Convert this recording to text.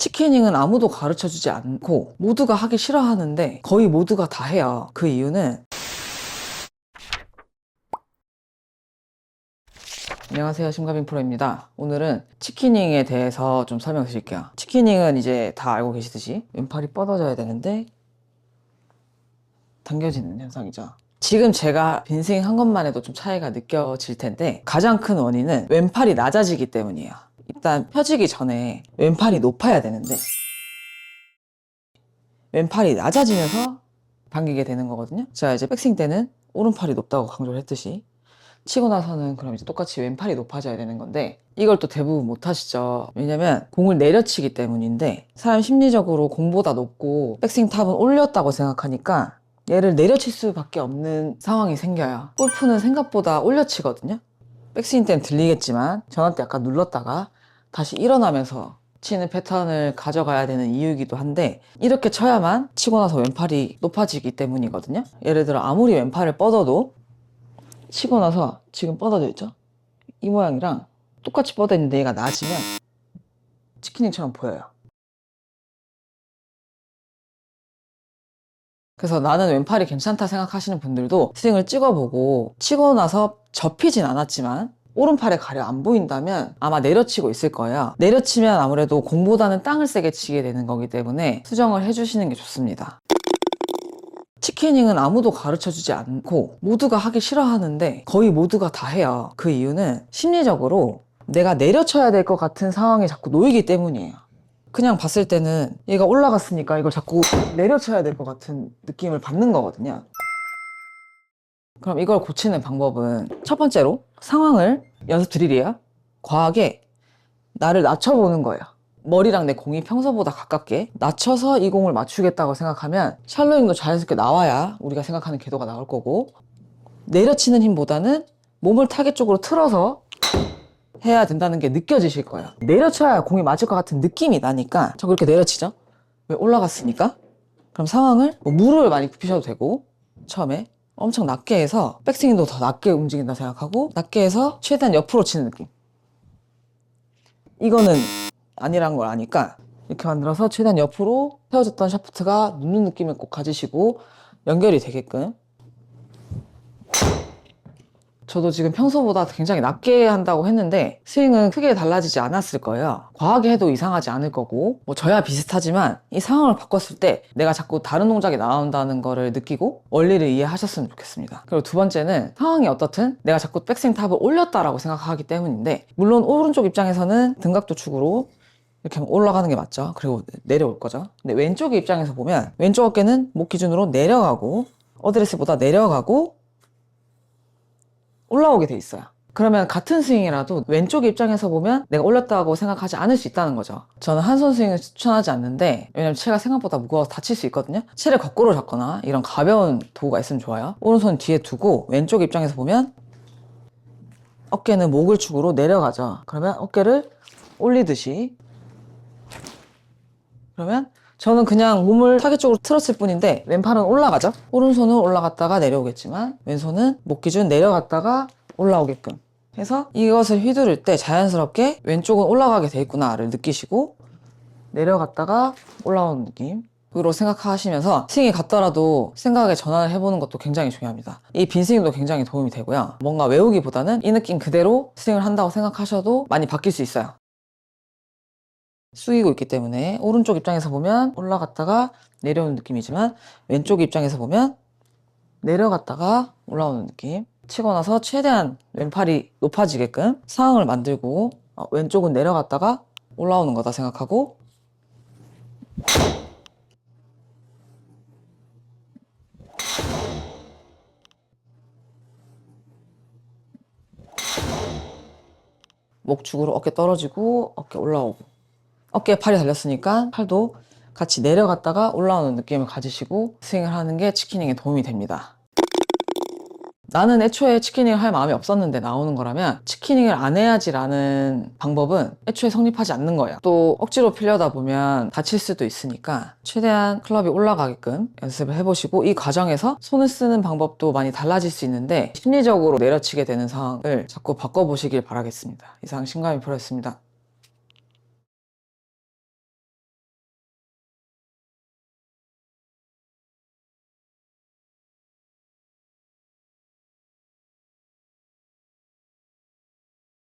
치키닝은 아무도 가르쳐주지 않고 모두가 하기 싫어하는데 거의 모두가 다 해요. 그 이유는 안녕하세요, 심가빈 프로입니다. 오늘은 치키닝에 대해서 좀 설명드릴게요. 치키닝은 이제 다 알고 계시듯이 왼팔이 뻗어져야 되는데 당겨지는 현상이죠. 지금 제가 빈스윙 한 것만 해도 좀 차이가 느껴질 텐데 가장 큰 원인은 왼팔이 낮아지기 때문이에요. 일단 펴지기 전에 왼팔이 높아야 되는데 왼팔이 낮아지면서 당기게 되는 거거든요. 자, 이제 백스윙 때는 오른팔이 높다고 강조를 했듯이 치고 나서는 그럼 이제 똑같이 왼팔이 높아져야 되는 건데 이걸 또 대부분 못 하시죠. 왜냐면 공을 내려치기 때문인데 사람 심리적으로 공보다 높고 백스윙 탑은 올렸다고 생각하니까 얘를 내려칠 수밖에 없는 상황이 생겨요. 골프는 생각보다 올려치거든요. 백스윙 때는 들리겠지만 전환 때 약간 눌렀다가 다시 일어나면서 치는 패턴을 가져가야 되는 이유이기도 한데 이렇게 쳐야만 치고 나서 왼팔이 높아지기 때문이거든요. 예를 들어 아무리 왼팔을 뻗어도 치고 나서 지금 뻗어져 있죠? 이 모양이랑 똑같이 뻗어 있는데 얘가 낮으면 치키닝처럼 보여요. 그래서 나는 왼팔이 괜찮다 생각하시는 분들도 스윙을 찍어보고 치고 나서 접히진 않았지만 오른팔에 가려 안 보인다면 아마 내려치고 있을 거예요. 내려치면 아무래도 공보다는 땅을 세게 치게 되는 거기 때문에 수정을 해주시는 게 좋습니다. 치키닝은 아무도 가르쳐주지 않고 모두가 하기 싫어하는데 거의 모두가 다 해요. 그 이유는 심리적으로 내가 내려쳐야 될 것 같은 상황에 자꾸 놓이기 때문이에요. 그냥 봤을 때는 얘가 올라갔으니까 이걸 자꾸 내려쳐야 될 것 같은 느낌을 받는 거거든요. 그럼 이걸 고치는 방법은 첫 번째로 상황을 연습 드릴이에요. 과하게 나를 낮춰보는 거예요. 머리랑 내 공이 평소보다 가깝게 낮춰서 이 공을 맞추겠다고 생각하면 샬로잉도 자연스럽게 나와야 우리가 생각하는 궤도가 나올 거고 내려치는 힘보다는 몸을 타겟 쪽으로 틀어서 해야 된다는 게 느껴지실 거예요. 내려쳐야 공이 맞을 것 같은 느낌이 나니까 저 그렇게 내려치죠? 왜 올라갔으니까? 그럼 상황을 무릎을 많이 굽히셔도 되고 처음에 엄청 낮게 해서 백스윙도 더 낮게 움직인다 생각하고 낮게 해서 최대한 옆으로 치는 느낌. 이거는 아니란 걸 아니까 이렇게 만들어서 최대한 옆으로 세워졌던 샤프트가 눕는 느낌을 꼭 가지시고 연결이 되게끔. 저도 지금 평소보다 굉장히 낮게 한다고 했는데 스윙은 크게 달라지지 않았을 거예요. 과하게 해도 이상하지 않을 거고 뭐 저야 비슷하지만 이 상황을 바꿨을 때 내가 자꾸 다른 동작이 나온다는 거를 느끼고 원리를 이해하셨으면 좋겠습니다. 그리고 두 번째는 상황이 어떻든 내가 자꾸 백스윙 탑을 올렸다라고 생각하기 때문인데 물론 오른쪽 입장에서는 등각도 축으로 이렇게 하면 올라가는 게 맞죠. 그리고 내려올 거죠. 근데 왼쪽의 입장에서 보면 왼쪽 어깨는 목 기준으로 내려가고 어드레스보다 내려가고 올라오게 돼 있어요. 그러면 같은 스윙이라도 왼쪽 입장에서 보면 내가 올렸다고 생각하지 않을 수 있다는 거죠. 저는 한 손 스윙을 추천하지 않는데 왜냐면 채가 생각보다 무거워서 다칠 수 있거든요. 채를 거꾸로 잡거나 이런 가벼운 도구가 있으면 좋아요. 오른손 뒤에 두고 왼쪽 입장에서 보면 어깨는 목을 축으로 내려가죠. 그러면 어깨를 올리듯이 그러면 저는 그냥 몸을 타겟 쪽으로 틀었을 뿐인데 왼팔은 올라가죠. 오른손은 올라갔다가 내려오겠지만 왼손은 목 기준 내려갔다가 올라오게끔 해서 이것을 휘두를 때 자연스럽게 왼쪽은 올라가게 돼 있구나를 느끼시고 내려갔다가 올라오는 느낌으로 생각하시면서 스윙이 같더라도 생각의 전환을 해보는 것도 굉장히 중요합니다. 이 빈스윙도 굉장히 도움이 되고요. 뭔가 외우기보다는 이 느낌 그대로 스윙을 한다고 생각하셔도 많이 바뀔 수 있어요. 숙이고 있기 때문에 오른쪽 입장에서 보면 올라갔다가 내려오는 느낌이지만 왼쪽 입장에서 보면 내려갔다가 올라오는 느낌. 치고 나서 최대한 왼팔이 높아지게끔 상황을 만들고 왼쪽은 내려갔다가 올라오는 거다 생각하고 목축으로 어깨 떨어지고 어깨 올라오고 어깨에 팔이 달렸으니까 팔도 같이 내려갔다가 올라오는 느낌을 가지시고 스윙을 하는 게 치키닝에 도움이 됩니다. 나는 애초에 치키닝을 할 마음이 없었는데 나오는 거라면 치키닝을 안 해야지라는 방법은 애초에 성립하지 않는 거예요. 또 억지로 피려다 보면 다칠 수도 있으니까 최대한 클럽이 올라가게끔 연습을 해보시고 이 과정에서 손을 쓰는 방법도 많이 달라질 수 있는데 심리적으로 내려치게 되는 상황을 자꾸 바꿔보시길 바라겠습니다. 이상 심가빈 프로였습니다.